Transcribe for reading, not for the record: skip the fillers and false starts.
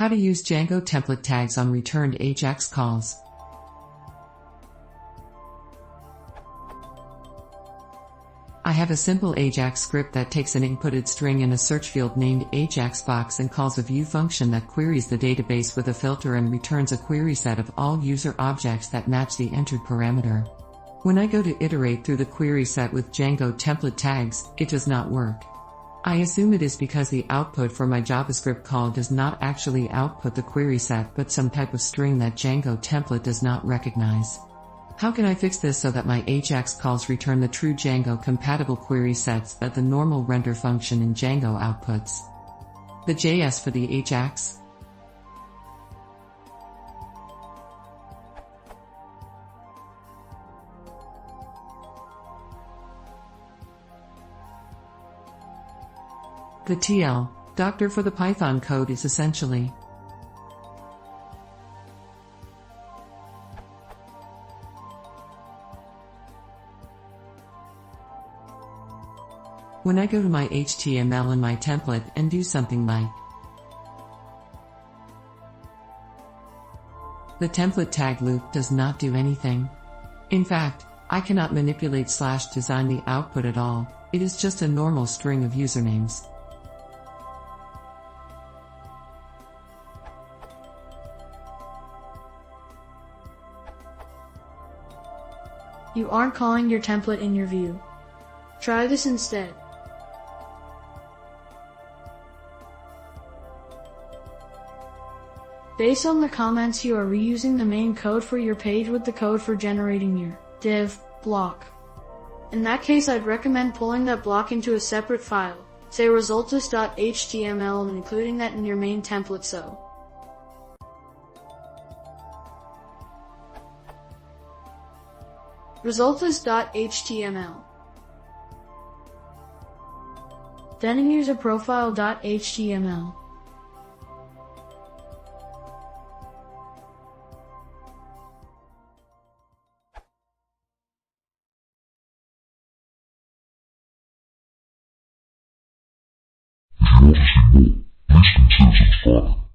How to use Django template tags on returned AJAX calls. I have a simple AJAX script that takes an inputted string in a search field named AJAX box and calls a view function that queries the database with a filter and returns a query set of all user objects that match the entered parameter. When I go to iterate through the query set with Django template tags, it does not work. I assume it is because the output for my JavaScript call does not actually output the query set but some type of string that Django template does not recognize. How can I fix this so that my AJAX calls return the true Django compatible query sets that the normal render function in Django outputs? The JS for the AJAX. The TL, doctor for the Python code is essentially when I go to my HTML in my template and do something like the template tag loop does not do anything. In fact, I cannot manipulate/design the output at all, it is just a normal string of usernames. You aren't calling your template in your view. Try this instead. Based on the comments, you are reusing the main code for your page with the code for generating your div block. In that case, I'd recommend pulling that block into a separate file, say results.html, and including that in your main template. So results.html. Then in user profile.html. If you want to see more, please consider subscribing.